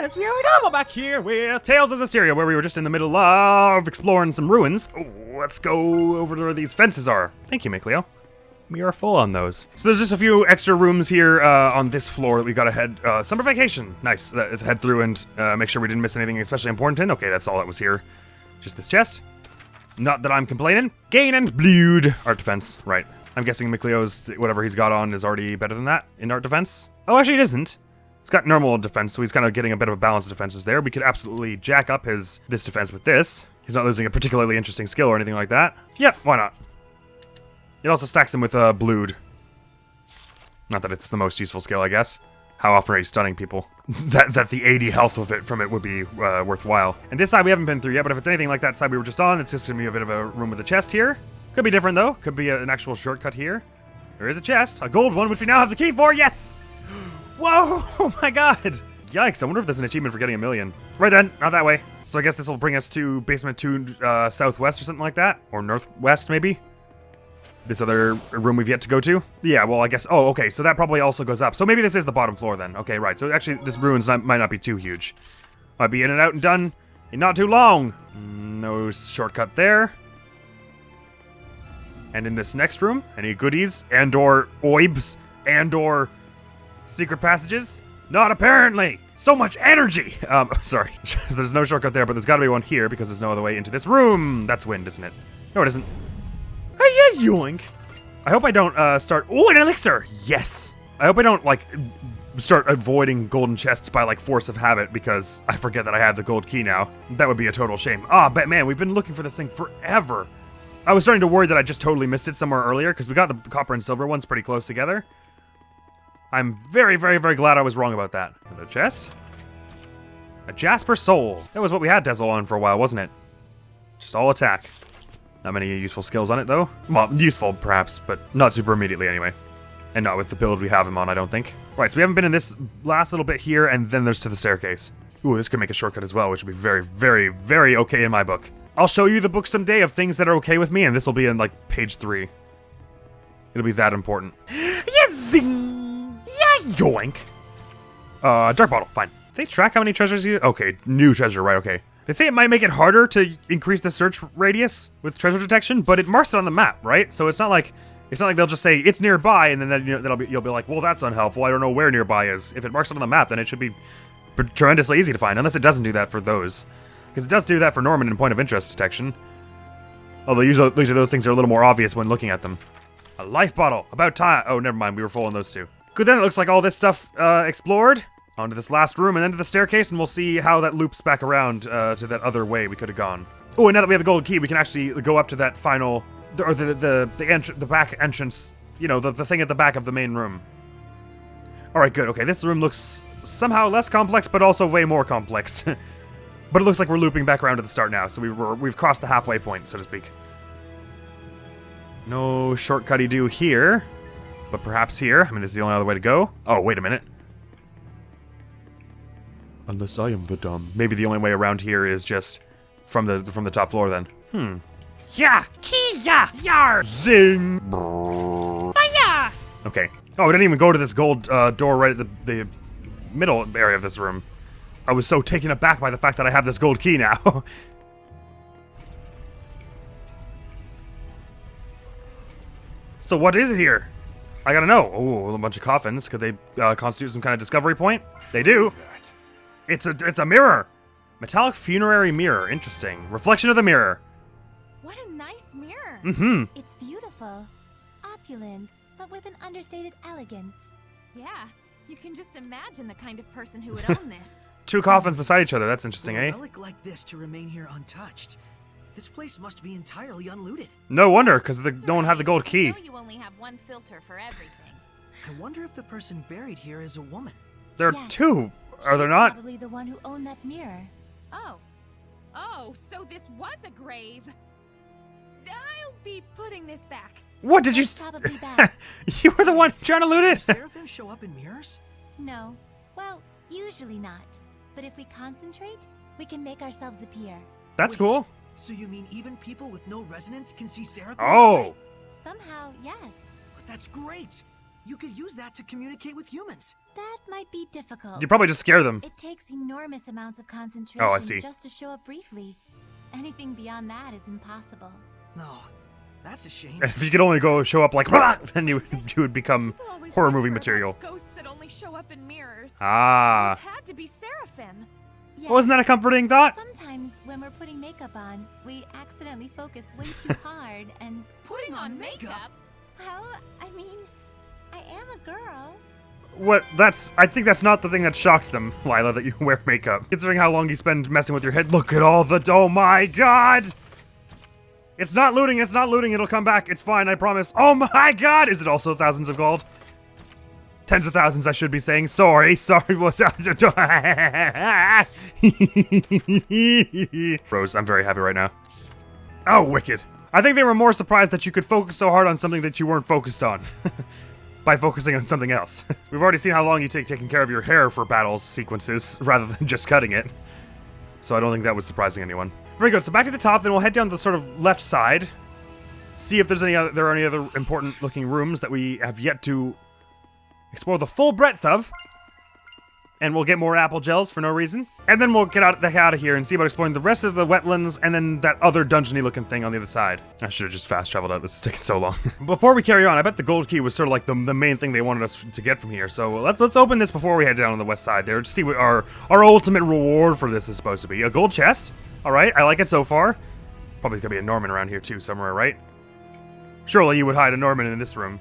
guys, we are double back here with Tales of Zestiria, where we were just in the middle of exploring some ruins. Oh, let's go over to where these fences are. Thank you, Mikleo. We are full on those. So there's just a few extra rooms here on this floor that we gotta head. Summer vacation. Nice. Head through and make sure we didn't miss anything especially important. Okay, that's all that was here. Just this chest. Not that I'm complaining. Gain and bleed. Art defense. Right. I'm guessing Mikleo's, whatever he's got on, is already better than that in art defense. Oh, actually it isn't. It's got normal defense, so he's kind of getting a bit of a balance of defenses there. We could absolutely jack up this defense with this. He's not losing a particularly interesting skill or anything like that. Yep, why not? It also stacks him with bleed. Not that it's the most useful skill, I guess. How often are you stunning people? that the 80 health of it from it would be worthwhile. And this side we haven't been through yet, but if it's anything like that side we were just on, it's just gonna be a bit of a room with a chest here. Could be different though. Could be an actual shortcut here. There is a chest, a gold one, which we now have the key for. Yes! Whoa! Oh my god! Yikes, I wonder if there's an achievement for getting 1,000,000. Right then, not that way. So I guess this will bring us to basement 2 southwest or something like that. Or northwest, maybe? This other room we've yet to go to? Yeah, well, I guess... Oh, okay, so that probably also goes up. So maybe this is the bottom floor then. Okay, right. So actually, this ruins might not be too huge. Might be in and out and done in not too long. No shortcut there. And in this next room, any goodies and/or oibs and/or secret passages? Not apparently! So much energy! Sorry. There's no shortcut there, but there's gotta be one here because there's no other way into this room. That's wind, isn't it? No, it isn't. Hey, yeah, yoink! I hope I don't, start... Oh, an elixir! Yes! I hope I don't, like, start avoiding golden chests by, like, force of habit because I forget that I have the gold key now. That would be a total shame. Ah, but man, we've been looking for this thing forever. I was starting to worry that I just totally missed it somewhere earlier because we got the copper and silver ones pretty close together. I'm very, very, very glad I was wrong about that. Another chest. A Jasper Soul. That was what we had Dazzle on for a while, wasn't it? Just all attack. Not many useful skills on it, though. Well, useful, perhaps, but not super immediately, anyway. And not with the build we have him on, I don't think. Right, so we haven't been in this last little bit here, and then there's to the staircase. Ooh, this could make a shortcut as well, which would be very, very, very okay in my book. I'll show you the book someday of things that are okay with me, and this will be in, like, page 3. It'll be that important. Yes, zing! Yeah, yoink! Dark bottle, fine. They track how many treasures you... Okay, new treasure, right, okay. They say it might make it harder to increase the search radius with treasure detection, but it marks it on the map, right? So it's not like they'll just say it's nearby, and then you'll be like, well, that's unhelpful. I don't know where nearby is. If it marks it on the map, then it should be tremendously easy to find, unless it doesn't do that for those, because it does do that for Norman and point of interest detection. Although usually those things are a little more obvious when looking at them. A life bottle. About time. Oh, never mind. We were full on those two. Good. Then it looks like all this stuff explored. Onto this last room and then to the staircase, and we'll see how that loops back around to that other way we could have gone. Oh, and now that we have the gold key, we can actually go up to that final, or the back entrance. You know, the thing at the back of the main room. All right, good. Okay, this room looks somehow less complex, but also way more complex. But it looks like we're looping back around to the start now, so we've crossed the halfway point, so to speak. No shortcutty do here, but perhaps here. I mean, this is the only other way to go. Oh, wait a minute. Unless I am the dumb. Maybe the only way around here is just from the top floor then. Yeah! Kia! Yar! Zing! Fire! Okay. Oh, we didn't even go to this gold door right at the middle area of this room. I was so taken aback by the fact that I have this gold key now. So what is it here? I gotta know. Oh, a bunch of coffins. Could they constitute some kind of discovery point? They do. It's a mirror. Metallic funerary mirror. Interesting. Reflection of the mirror. What a nice mirror. Mm-hmm. It's beautiful. Opulent, but with an understated elegance. Yeah, you can just imagine the kind of person who would own this. 2 coffins beside each other. That's interesting, For a eh? relic like this to remain here untouched, this place must be entirely unlooted. No wonder, because no one had the gold key. I know you only have one filter for everything. I wonder if the person buried here is a woman. There are Yes. 2. Are there She's not? Probably the one who owned that mirror. Oh, so this was a grave. I'll be putting this back. What did you? That's probably best. You were the one trying to loot Do it. seraphim show up in mirrors? No. Well, usually not. But if we concentrate, we can make ourselves appear. That's Wait, cool. So you mean even people with no resonance can see seraphim? Oh. Somehow, yes. But that's great. You could use that to communicate with humans. That might be difficult. You probably just scare them. It takes enormous amounts of concentration Oh, I see. just to show up briefly. Anything beyond that is impossible. No, that's a shame. And if you could only go show up like, then you would become People always horror whisper movie about material. Ghosts that only show up in mirrors. Ah. Those had to be Seraphim. Yeah, Wasn't that a comforting thought? sometimes when we're putting makeup on, we accidentally focus way too hard and... Putting on makeup? Well, I mean, I am a girl. I think that's not the thing that shocked them, Lila, that you wear makeup. Considering how long you spend messing with your head. Look at all the, oh my god! It's not looting, it'll come back, it's fine, I promise. Oh my god! Is it also thousands of gold? Tens of thousands, I should be saying. Sorry. Rose, I'm very happy right now. Oh, wicked. I think they were more surprised that you could focus so hard on something that you weren't focused on. By focusing on something else. We've already seen how long you take taking care of your hair for battles sequences, rather than just cutting it. So I don't think that was surprising anyone. Very good, so back to the top, then we'll head down the sort of left side. See if there's there are any other important looking rooms that we have yet to explore the full breadth of. And we'll get more apple gels for no reason. And then we'll get the heck out of here and see about exploring the rest of the wetlands and then that other dungeony looking thing on the other side. I should have just fast traveled out. This is taking so long. Before we carry on, I bet the gold key was sort of like the main thing they wanted us to get from here. So let's open this before we head down on the west side there to see what our ultimate reward for this is supposed to be. A gold chest. All right, I like it so far. Probably gonna be a Norman around here too somewhere, right? Surely you would hide a Norman in this room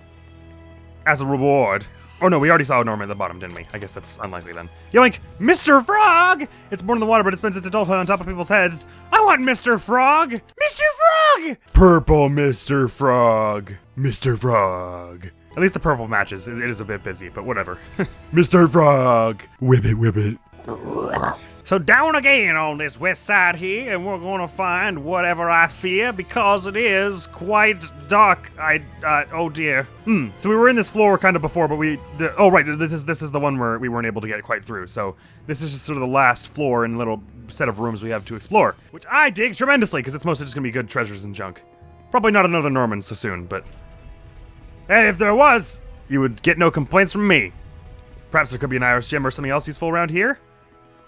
as a reward. Oh no, we already saw a Norman at the bottom, didn't we? I guess that's unlikely then. Yoink! Mr. Frog! It's born in the water, but it spends its adulthood on top of people's heads. I want Mr. Frog! Mr. Frog! Purple Mr. Frog! Mr. Frog. At least the purple matches. It is a bit busy, but whatever. Mr. Frog! Whip it, whip it. So down again on this west side here, and we're gonna find whatever I fear, because it is quite dark. Oh dear. So we were in this floor kind of before, but oh right, this is the one where we weren't able to get quite through. So this is just sort of the last floor and little set of rooms we have to explore, which I dig tremendously, because it's mostly just gonna be good treasures and junk. Probably not another Norman so soon, but hey, if there was, you would get no complaints from me. Perhaps there could be an Irish gem or something else useful around here.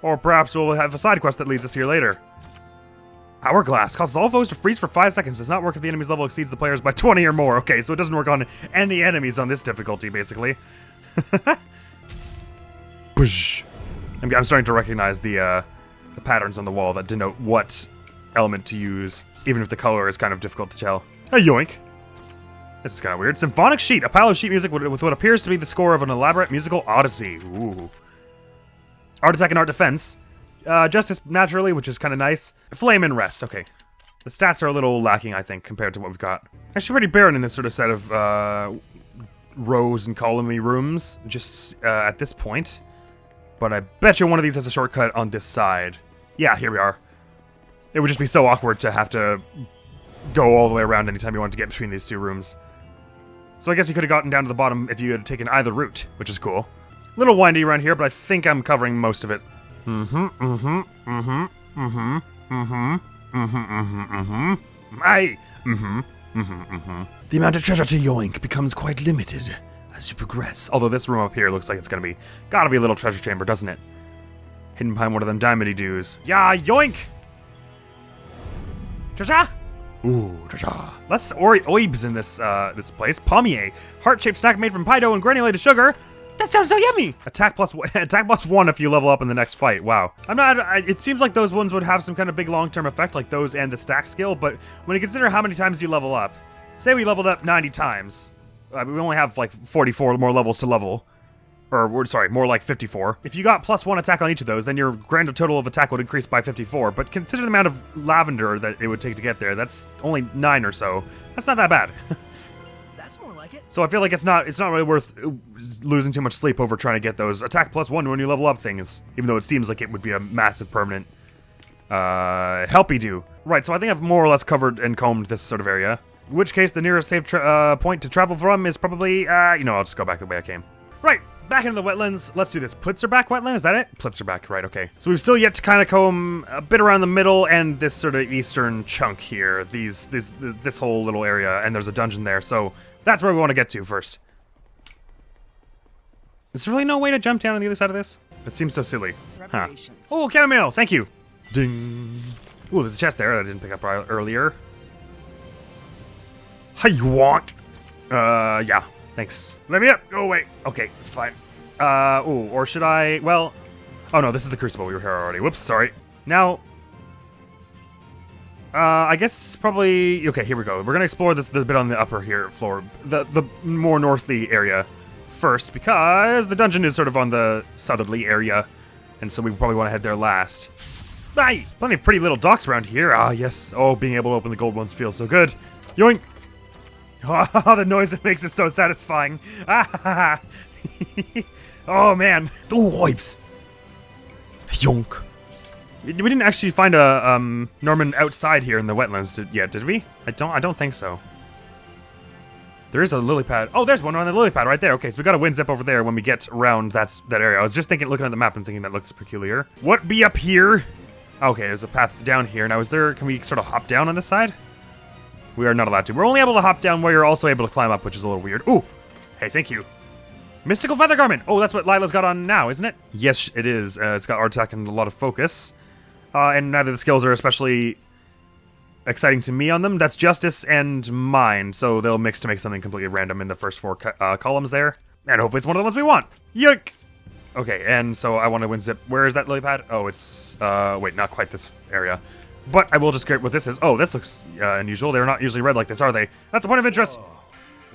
Or perhaps we'll have a side quest that leads us here later. Hourglass causes all foes to freeze for 5 seconds. Does not work if the enemy's level exceeds the player's by 20 or more. Okay, so it doesn't work on any enemies on this difficulty, basically. I'm starting to recognize the patterns on the wall that denote what element to use, even if the color is kind of difficult to tell. A yoink. This is kind of weird. Symphonic sheet. A pile of sheet music with what appears to be the score of an elaborate musical odyssey. Ooh. Art attack and art defense. Justice naturally, which is kind of nice. Flame and rest. Okay. The stats are a little lacking, I think, compared to what we've got. Actually pretty barren in this sort of set of rows and column-y rooms, just at this point. But I bet you one of these has a shortcut on this side. Yeah, here we are. It would just be so awkward to have to go all the way around anytime you wanted to get between these two rooms. So I guess you could have gotten down to the bottom if you had taken either route, which is cool. Little windy around here, but I think I'm covering most of it. The amount of treasure to yoink becomes quite limited as you progress. Although this room up here looks like it's gotta be a little treasure chamber, doesn't it? Hidden behind one of them diamondy doos. Yeah, yoink! Treasure! Ooh, treasure. Less oibs in this place. Pommier, heart-shaped snack made from pie dough and granulated sugar. That sounds so yummy! Attack plus 1 if you level up in the next fight. Wow. It seems like those ones would have some kind of big long-term effect, like those and the stack skill, but when you consider how many times do you level up, say we leveled up 90 times. We only have like 44 more levels to level. Or, sorry, more like 54. If you got plus 1 attack on each of those, then your grand total of attack would increase by 54, but consider the amount of lavender that it would take to get there. That's only 9 or so. That's not that bad. So I feel like it's not really worth losing too much sleep over trying to get those attack plus 1 when you level up things, even though it seems like it would be a massive permanent helpy do. Right, so I think I've more or less covered and combed this sort of area. In which case, the nearest safe point to travel from is probably, I'll just go back the way I came. Right, back into the wetlands. Let's do this. Plitzerback wetland, is that it? Plitzerback, right, okay. So we've still yet to kind of comb a bit around the middle and this sort of eastern chunk here. This whole little area, and there's a dungeon there, so that's where we want to get to first. Is there really no way to jump down on the other side of this? That seems so silly. Huh. Preparations. Oh, chamomile! Thank you! Ding! Ooh, there's a chest there that I didn't pick up earlier. Hi, you wonk! Yeah. Thanks. Let me up! Go away! Okay, it's fine. Ooh, or should I... Well... Oh no, this is the crucible. We were here already. Whoops, sorry. Now... I guess probably... Okay, here we go. We're gonna explore this bit on the upper here floor. The more northerly area first, because the dungeon is sort of on the southerly area. And so we probably want to head there last. Aye! Plenty of pretty little docks around here. Ah, yes. Oh, being able to open the gold ones feels so good. Yoink! Oh, the noise it makes is so satisfying. Ah, oh, man. Ooh, wipes. Yonk. We didn't actually find a Norman outside here in the wetlands yet, did we? I don't think so. There is a lily pad. Oh, there's one on the lily pad right there. Okay, so we got a wind zip over there when we get around that area. I was just looking at the map and thinking that looks peculiar. What be up here? Okay, there's a path down here. Now, can we sort of hop down on this side? We are not allowed to. We're only able to hop down where you're also able to climb up, which is a little weird. Ooh, hey, thank you. Mystical Feather Garment. Oh, that's what Lila's got on now, isn't it? Yes, it is. It's got art attack and a lot of focus. And neither of the skills are especially exciting to me on them. That's Justice and Mine, so they'll mix to make something completely random in the first 4 columns there. And hopefully it's one of the ones we want. Yoink! Okay, and so I want to wind zip. Where is that lily pad? Oh, it's, wait, not quite this area. But I will just get what this is. Oh, this looks unusual. They're not usually red like this, are they? That's a point of interest. Oh,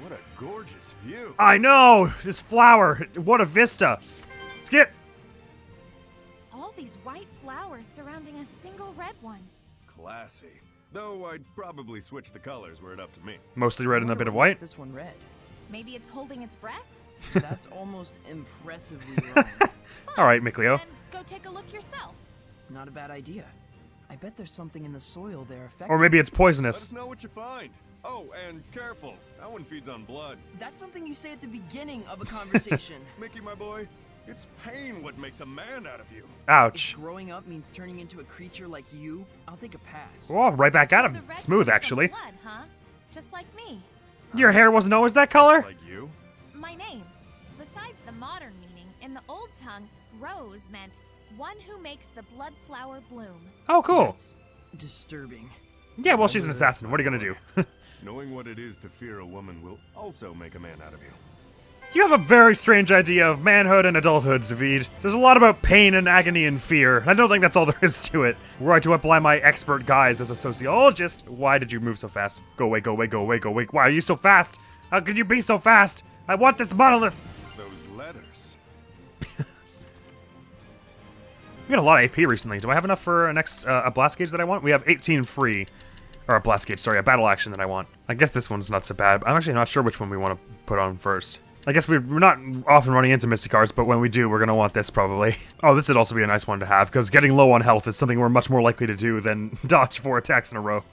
what a gorgeous view. I know! This flower! What a vista! Skip! All these white flowers surrounding a single red one. Classy. Though I'd probably switch the colors were it up to me. Mostly red and a bit of Why white. this one red? Maybe it's holding its breath? That's almost impressively wrong. All right, Mikleo. Then go take a look yourself. Not a bad idea. I bet there's something in the soil there affecting. Or maybe it's Let us poisonous. know what you find. Oh, and careful. That one feeds on blood. That's something you say at the beginning of a conversation. Mickey, my boy, it's pain what makes a man out of you. If Ouch. growing up means turning into a creature like you, I'll take a pass. Oh, right back at So him. the red Smooth, comes from actually. Blood, huh? Just like me. Your hair wasn't always that color? Like you? My name. Besides the modern meaning, in the old tongue, rose meant one who makes the blood flower bloom. Oh, cool. That's disturbing. Yeah, well, she's an assassin. What are you gonna do? Knowing what it is to fear a woman will also make a man out of you. You have a very strange idea of manhood and adulthood, Zavid. There's a lot about pain and agony and fear. I don't think that's all there is to it. Were I to apply my expert guise as a sociologist... Why did you move so fast? Go away, go away, go away, go away. Why are you so fast? How could you be so fast? I want this monolith! Those letters. We got a lot of AP recently. Do I have enough for a blast gauge that I want? We have 18 free. Or a blast gauge, sorry, a battle action that I want. I guess this one's not so bad. I'm actually not sure which one we want to put on first. I guess we're not often running into Mystic Arts, but when we do, we're going to want this probably. Oh, this would also be a nice one to have, because getting low on health is something we're much more likely to do than dodge 4 attacks in a row.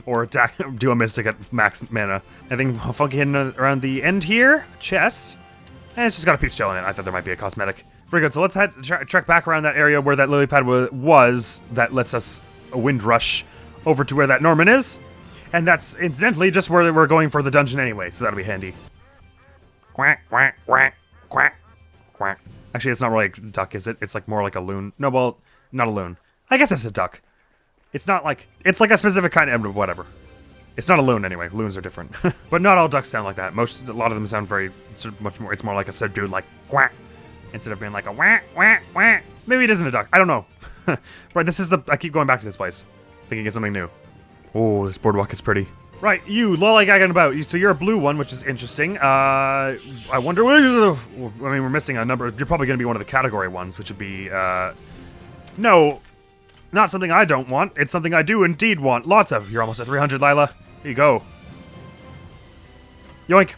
Or do a Mystic at max mana. Anything funky hidden around the end here? Chest. And it's just got a peach gel in it. I thought there might be a cosmetic. Very good, so let's trek back around that area where that lily pad was. That lets us a wind rush over to where that Norman is. And that's, incidentally, just where we're going for the dungeon anyway, so that'll be handy. Quack, quack, quack, quack, quack. Actually, it's not really a duck, is it? It's like more like a loon. No, well, not a loon. I guess it's a duck. It's not like... It's like a specific kind of... Whatever. It's not a loon anyway. Loons are different. But not all ducks sound like that. A lot of them sound very... Sort of much more... It's more like a subdued, like, quack. Instead of being like a whack, whack, whack. Maybe it isn't a duck. I don't know. Right, this is the... I keep going back to this place. Thinking it's something new. Oh, this boardwalk is pretty. Right, you, lollygagging about. So you're a blue one, which is interesting. I wonder... I mean, we're missing a number. You're probably going to be one of the category ones, which would be... No, not something I don't want. It's something I do indeed want. Lots of. You're almost at 300, Lila. Here you go. Yoink.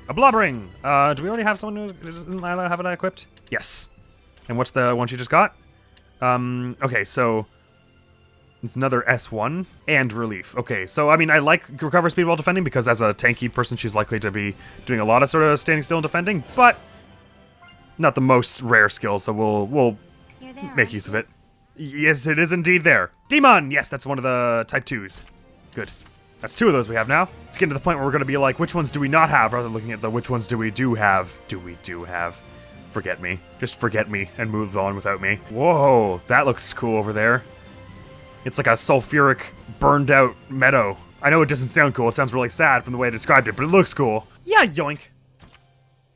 A blubbering. Do we already have someone who... Doesn't Lila have it equipped? Yes. And what's the one she just got? Okay, so... It's another S1 and relief. Okay, so I mean, I like recover speed while defending because as a tanky person, she's likely to be doing a lot of sort of standing still and defending, but not the most rare skill, so we'll You're there, make use of it. Yes, it is indeed there. Demon! Yes, that's one of the type 2s. Good. That's 2 of those we have now. Let's get to the point where we're gonna be like, which ones do we not have, rather than looking at the which ones do we do have. Forget me. Just forget me and move on without me. Whoa, that looks cool over there. It's like a sulfuric, burned out meadow. I know it doesn't sound cool, it sounds really sad from the way I described it, but it looks cool. Yeah, yoink.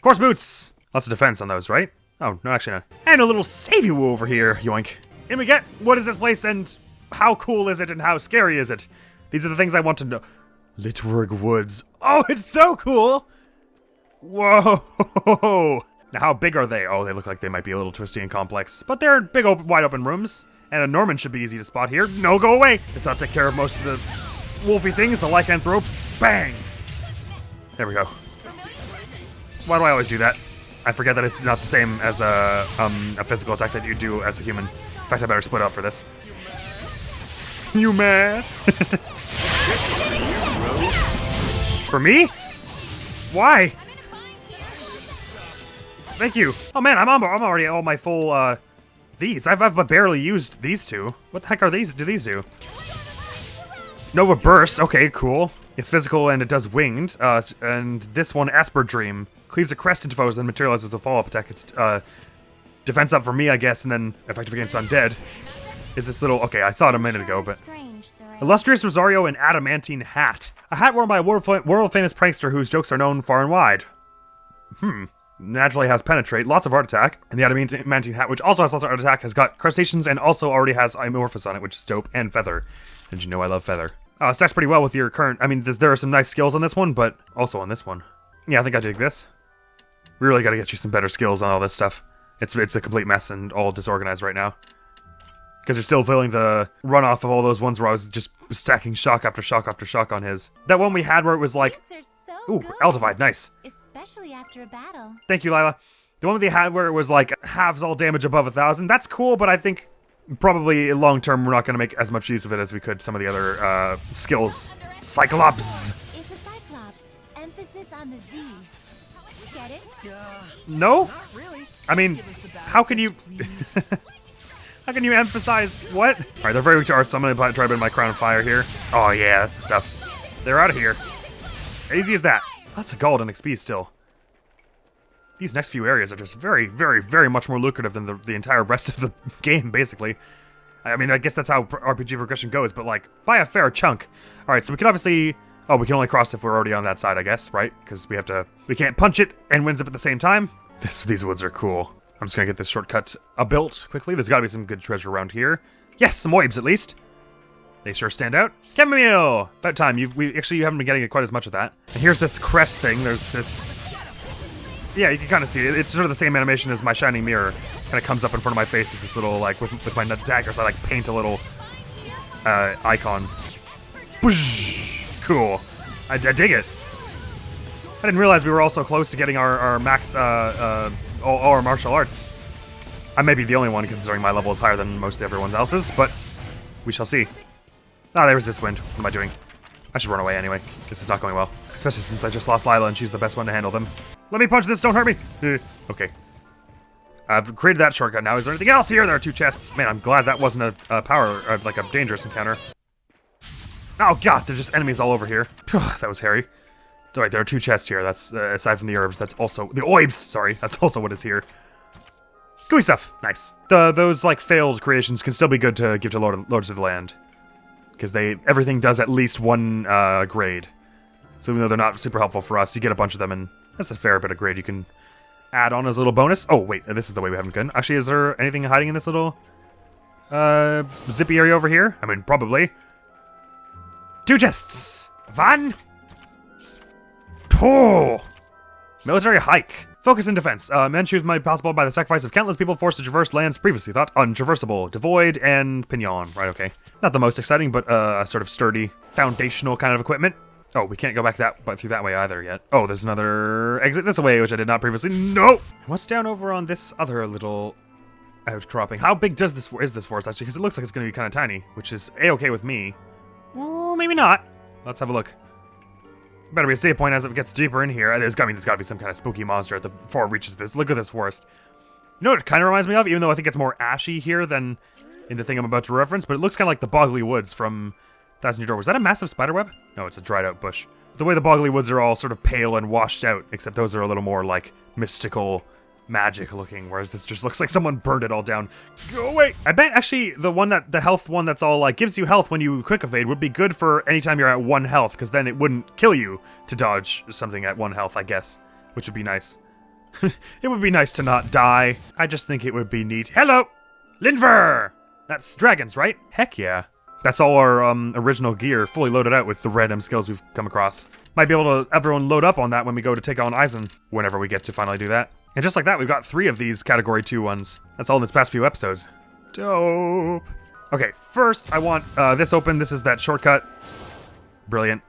Course boots. Lots of defense on those, right? Oh, no, actually not. And a little savey woo over here, yoink. And we get, what is this place and how cool is it and how scary is it? These are the things I want to know. Litwurg Woods. Oh, it's so cool! Whoa! Now, how big are they? Oh, they look like they might be a little twisty and complex. But they're big, wide open rooms. And a Norman should be easy to spot here. No, go away! Let's not take care of most of the wolfy things, the lycanthropes. Bang! There we go. Why do I always do that? I forget that it's not the same as a physical attack that you do as a human. In fact, I better split up for this. You mad? For me? Why? Thank you. Oh man, I'm already at all my full, these. I've barely used these 2. What the heck are these? Do these do? Nova Burst. Okay, cool. It's physical and it does winged. And this one, Asper Dream, cleaves a crest into foes and materializes a follow-up attack. It's, defense up for me, I guess, and then effective against undead. Is this little... Okay, I saw it a minute ago, but... Illustrious Rosario and Adamantine Hat. A hat worn by a world-famous prankster whose jokes are known far and wide. Naturally has Penetrate, lots of art attack, and the Adamantine Hat, which also has lots of art attack, has got crustaceans and also already has Amorphous on it, which is dope, and Feather. And you know I love Feather. It stacks pretty well with your current... I mean, there are some nice skills on this one, but also on this one. Yeah, I think I dig this. We really gotta get you some better skills on all this stuff. It's a complete mess and all disorganized right now. Because you're still feeling the runoff of all those ones where I was just stacking shock after shock after shock on his. That one we had where it was like... Ooh, Eldivied, nice. Especially after a battle. Thank you, Lila. The one we had where it was like halves all damage above 1,000. That's cool, but I think probably long term we're not going to make as much use of it as we could some of the other skills. Cyclops. It's a Cyclops. Emphasis on the Z. Get it? No? Not really. I mean, how can you... How can you emphasize what? Alright, they're very weak to art, so I'm going to try to put my Crown of Fire here. Oh yeah, that's the stuff. They're out of here. Easy as that. Lots of gold and XP still. These next few areas are just very, very, very much more lucrative than the entire rest of the game, basically. I mean, I guess that's how RPG progression goes, but like, by a fair chunk. Alright, so we can obviously... Oh, we can only cross if we're already on that side, I guess, right? Because we can't punch it and win up at the same time. These woods are cool. I'm just gonna get this shortcut built quickly. There's gotta be some good treasure around here. Yes, some oibs at least. They sure stand out. Chamomile! About time. You haven't been getting quite as much of that. And here's this crest thing. There's this... Yeah, you can kind of see it. It's sort of the same animation as my shining mirror. Kind of comes up in front of my face as this little, like, with my daggers, I, like, paint a little icon. Boosh! Cool. I dig it. I didn't realize we were also close to getting our max, all our martial arts. I may be the only one, considering my level is higher than most everyone else's, but we shall see. Ah, there's this wind. What am I doing? I should run away anyway. This is not going well. Especially since I just lost Lila and she's the best one to handle them. Let me punch this, don't hurt me! Okay. I've created that shortcut now. Is there anything else here? There are 2 chests. Man, I'm glad that wasn't like a dangerous encounter. Oh god, there's just enemies all over here. That was hairy. Alright, there are 2 chests here. That's, aside from the herbs, that's also... The oibs! Sorry, that's also what is here. Gooey stuff. Nice. Those, like, failed creations can still be good to give to Lords of the Land. Because everything does at least 1 grade. So even though they're not super helpful for us, you get a bunch of them, and that's a fair bit of grade you can add on as a little bonus. Oh, wait, this is the way we haven't gone. Actually, is there anything hiding in this little zippy area over here? I mean, probably. 2 chests! Van! Oh! Military hike. Focus and defense. Men choose made possible by the sacrifice of countless people forced to traverse lands previously thought untraversable. Devoid and Pignon. Right, okay. Not the most exciting, but a sort of sturdy, foundational kind of equipment. Oh, we can't go back through that way either yet. Oh, there's another exit this way, which I did not previously. No! What's down over on this other little outcropping? How big is this forest, actually? Because it looks like it's going to be kind of tiny, which is A-okay with me. Oh, maybe not. Let's have a look. Better be a save point as it gets deeper in here. There's gotta be some kind of spooky monster before it reaches this. Look at this forest. You know what it kind of reminds me of? Even though I think it's more ashy here than in the thing I'm about to reference, but it looks kind of like the Boggly Woods from Thousand Year Door. Was that a massive spiderweb? No, it's a dried out bush. The way the Boggly Woods are all sort of pale and washed out, except those are a little more like mystical, magic looking, whereas this just looks like someone burned it all down. Go away! I bet actually the health one that's all like gives you health when you quick evade would be good for anytime you're at 1 health, because then it wouldn't kill you to dodge something at 1 health, I guess, which would be nice. It would be nice to not die. I just think it would be neat. Hello! Linver! That's dragons, right? Heck yeah. That's all our original gear, fully loaded out with the random skills we've come across. Might be able to everyone load up on that when we go to take on Eisen, whenever we get to finally do that. And just like that, we've got 3 of these Category 2 ones. That's all in this past few episodes. Dope. Okay, first I want this open. This is that shortcut. Brilliant.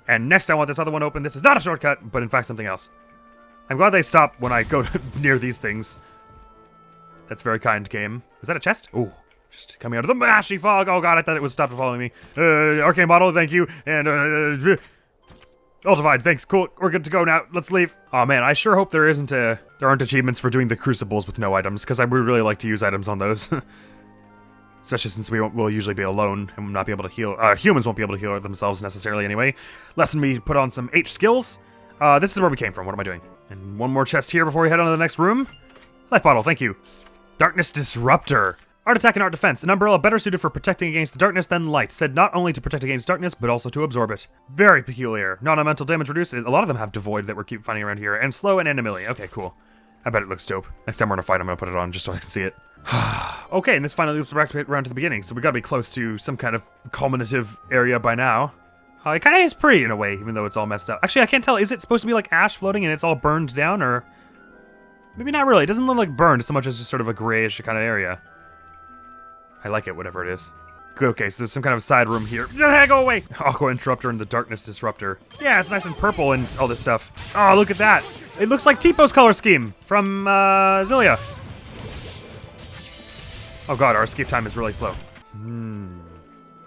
And next I want this other one open. This is not a shortcut, but in fact something else. I'm glad they stop when I go near these things. That's very kind, game. Was that a chest? Ooh. Just coming out of the mashy fog. Oh god, I thought it was stopped following me. Arcane bottle, thank you. And Ultified, thanks. Cool, we're good to go now. Let's leave. Oh man, I sure hope there aren't achievements for doing the crucibles with no items, because I would really like to use items on those. Especially since we'll usually be alone and will not be able to heal. Humans won't be able to heal themselves necessarily anyway. Lest we put on some H skills. This is where we came from. What am I doing? And one more chest here before we head on to the next room. Life bottle, thank you. Darkness Disruptor. Art attack and art defense. An umbrella better suited for protecting against the darkness than light. Said not only to protect against darkness, but also to absorb it. Very peculiar. Non-elemental damage reduced. A lot of them have devoid that we're keep finding around here. And slow and enemy. Okay, cool. I bet it looks dope. Next time we're gonna fight, I'm gonna put it on just so I can see it. Okay, and this finally loops back around to the beginning, so we gotta be close to some kind of culminative area by now. It kinda is pretty in a way, even though it's all messed up. Actually, I can't tell. Is it supposed to be like ash floating and it's all burned down, or... Maybe not really. It doesn't look like burned so much as just sort of a grayish kind of area. I like it, whatever it is. Good, okay, so there's some kind of side room here. Go away! Aqua Interrupter and the Darkness Disruptor. Yeah, it's nice and purple and all this stuff. Oh, look at that! It looks like Tipo color scheme from, Zestiria. Oh god, our escape time is really slow.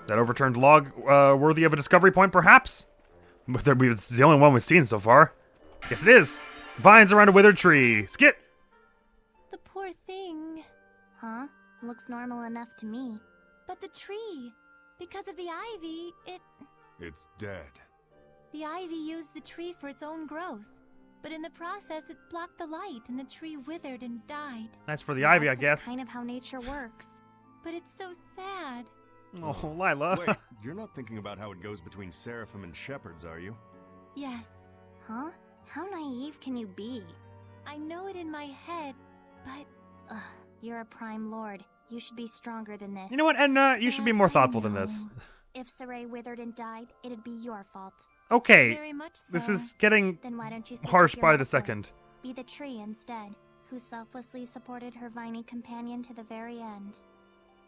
That overturned log, worthy of a discovery point, perhaps? But it's the only one we've seen so far. Yes, it is! Vines around a withered tree. Skit! The poor thing. Huh? Looks normal enough to me. But the tree, because of the ivy, It's dead. The ivy used the tree for its own growth. But in the process, it blocked the light and the tree withered and died. That's for the ivy, I guess. That's kind of how nature works. But it's so sad. Oh, Lila. Wait, you're not thinking about how it goes between seraphim and shepherds, are you? Yes. Huh? How naive can you be? I know it in my head, but... you're a Prime Lord. You should be stronger than this. You know what, Edna? You should be more thoughtful than this. If Saray withered and died, it'd be your fault. Okay, Very much so. this is getting Then why don't you switch harsh up your by the motto? second. Be the tree instead, who selflessly supported her viney companion to the very end.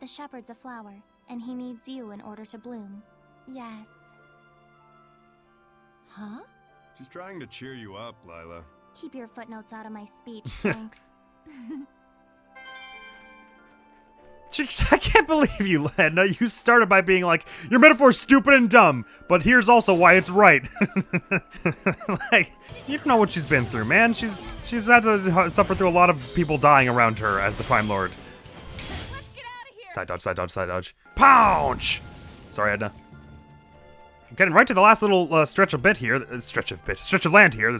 The shepherd's a flower, and he needs you in order to bloom. Yes. Huh? She's trying to cheer you up, Lila. Keep your footnotes out of my speech, thanks. I can't believe you, Edna. You started by being like, your metaphor's stupid and dumb, but here's also why it's right. Like, you don't know what she's been through, man. She's had to suffer through a lot of people dying around her as the Prime Lord. Let's get out of here. Side dodge, side dodge, side dodge. Pounce! Sorry, Edna. I'm getting right to the last little stretch of land here. There's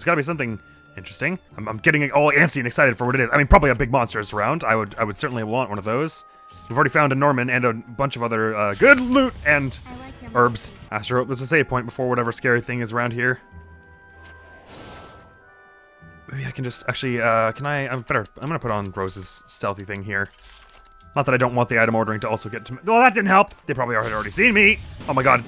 gotta be something interesting. I'm getting all antsy and excited for what it is. I mean, probably a big monster is around. I would certainly want one of those. We've already found a Norman and a bunch of other good loot and herbs. I sure hope there's a save point before whatever scary thing is around here. Maybe I can just actually, I'm gonna put on Rose's stealthy thing here. Not that I don't want the item ordering to also get to me. Well, that didn't help. They probably had already seen me. Oh my god.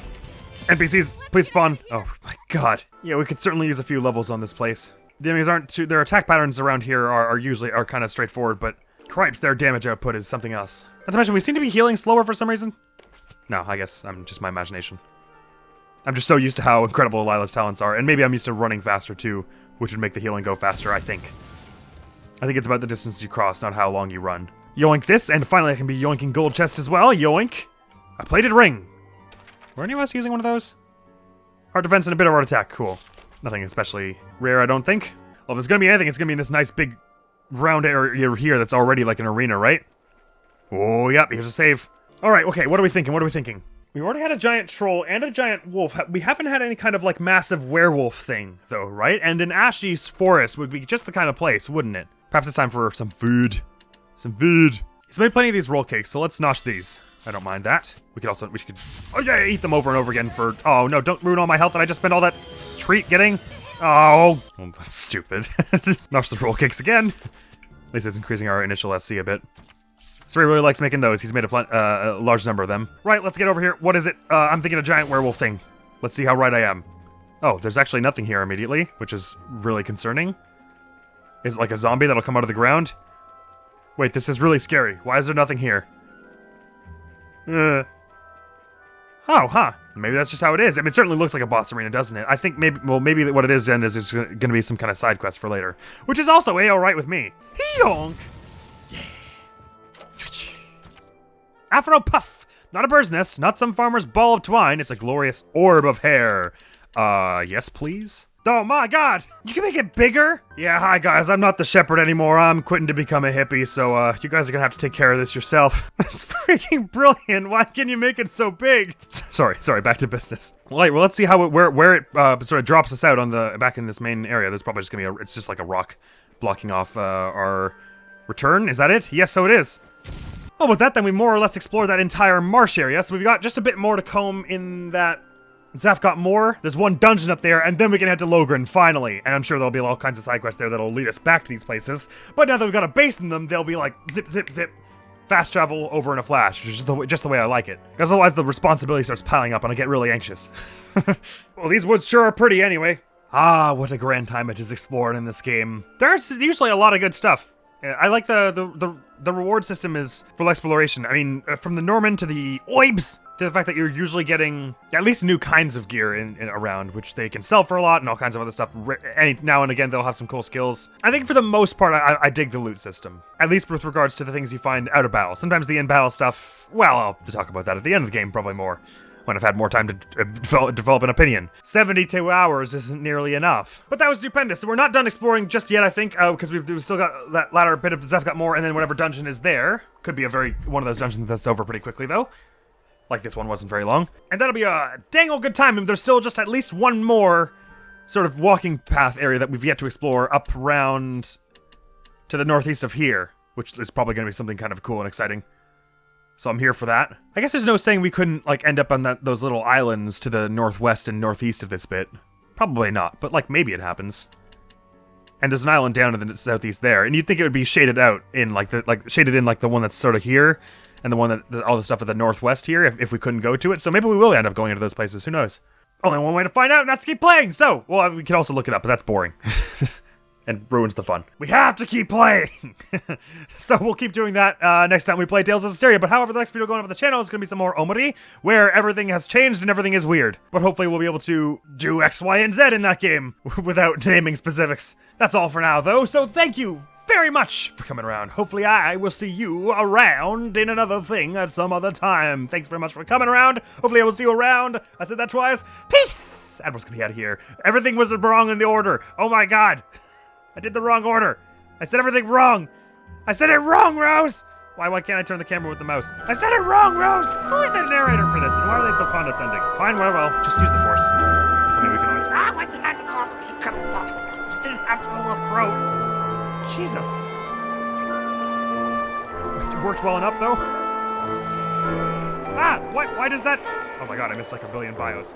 NPCs, please spawn. Oh my god. Yeah, we could certainly use a few levels on this place. The enemies aren't too, their attack patterns around here are usually kind of straightforward, but cripes, their damage output is something else. Not to mention, we seem to be healing slower for some reason. No, I guess I'm just my imagination. I'm just so used to how incredible Lila's talents are, and maybe I'm used to running faster too, which would make the healing go faster, I think. I think it's about the distance you cross, not how long you run. Yoink this, and finally I can be yoinking gold chests as well. Yoink. A plated ring. Were any of us using one of those? Art defense and a bit of art attack. Cool. Nothing especially rare, I don't think. Well, if there's gonna be anything, it's gonna be in this nice big round area here that's already like an arena, right? Oh, yep, here's a save. Alright, okay, what are we thinking? We already had a giant troll and a giant wolf. We haven't had any kind of like massive werewolf thing though, right? And an Ashley's forest would be just the kind of place, wouldn't it? Perhaps it's time for some food. Some food. He's made plenty of these roll cakes, so let's notch these. I don't mind that. We could, oh yeah, eat them over and over again for, oh no, don't ruin all my health that I just spent all that treat getting. Oh, well, that's stupid. Notch the roll cakes again. At least it's increasing our initial SC a bit. So he really likes making those. He's made a large number of them. Right, let's get over here. What is it? I'm thinking a giant werewolf thing. Let's see how right I am. Oh, there's actually nothing here immediately, which is really concerning. Is it like a zombie that'll come out of the ground? Wait, this is really scary. Why is there nothing here? Oh, huh. Maybe that's just how it is. I mean, it certainly looks like a boss arena, doesn't it? I think maybe what it is then is it's going to be some kind of side quest for later. Which is also A-alright with me. Hee-yonk! Afro puff! Not a bird's nest, not some farmer's ball of twine, it's a glorious orb of hair. Yes please? Oh my god! You can make it bigger? Yeah, hi guys, I'm not the shepherd anymore, I'm quitting to become a hippie, so you guys are gonna have to take care of this yourself. That's freaking brilliant, why can you make it so big? Sorry, back to business. Well, let's see how where it sort of drops us out on the, back in this main area. There's probably just gonna be it's just like a rock blocking off our return, is that it? Yes, so it is. Oh, with that, then we more or less explored that entire marsh area, so we've got just a bit more to comb in that. Zaf got more. There's one dungeon up there, and then we can head to Logren, finally. And I'm sure there'll be all kinds of side quests there that'll lead us back to these places. But now that we've got a base in them, they'll be like, zip, zip, zip, fast travel over in a flash, which is just the way I like it. Because otherwise the responsibility starts piling up, and I get really anxious. Well, these woods sure are pretty anyway. Ah, what a grand time it is exploring in this game. There's usually a lot of good stuff. I like the reward system is full exploration. I mean, from the Norman to the Oibs, to the fact that you're usually getting at least new kinds of gear in around, which they can sell for a lot and all kinds of other stuff. Now and again, they'll have some cool skills. I think for the most part, I dig the loot system, at least with regards to the things you find out of battle. Sometimes the in-battle stuff, well, I'll talk about that at the end of the game, probably more. When I've had more time to develop an opinion. 72 hours isn't nearly enough. But that was stupendous. So we're not done exploring just yet, I think, because we've still got that latter bit of the Zeph got more, and then whatever dungeon is there. Could be one of those dungeons that's over pretty quickly, though. Like this one wasn't very long. And that'll be a dang old good time. And there's still just at least one more sort of walking path area that we've yet to explore up around to the northeast of here, which is probably going to be something kind of cool and exciting. So I'm here for that. I guess there's no saying we couldn't, like, end up on those little islands to the northwest and northeast of this bit. Probably not, but, like, maybe it happens. And there's an island down in the southeast there, and you'd think it would be shaded out in, shaded in, like, the one that's sort of here, and the one that, all the stuff at the northwest here, if we couldn't go to it. So maybe we will end up going into those places, who knows? Only one way to find out, and that's to keep playing, so! Well, we can also look it up, but that's boring. And ruins the fun. We have to keep playing! So we'll keep doing that next time we play Tales of Zestiria. But however, the next video going up on the channel is going to be some more Omori, where everything has changed and everything is weird. But hopefully we'll be able to do X, Y, and Z in that game without naming specifics. That's all for now, though, so thank you very much for coming around. Hopefully I will see you around in another thing at some other time. Thanks very much for coming around. Hopefully I will see you around. I said that twice. Peace! Admiral's gonna be out of here. Everything was wrong in the order. Oh my god. I did the wrong order. I said everything wrong. I said it wrong, Rose! Why can't I turn the camera with the mouse? I said it wrong, Rose! Who is the narrator for this, and why are they so condescending? Fine, well, just use the Force. This is something we can always... Ah, why did I have to go? You didn't have to go off throat. Jesus. It worked well enough, though. Ah, what? Why does that... Oh my god, I missed like a billion bios.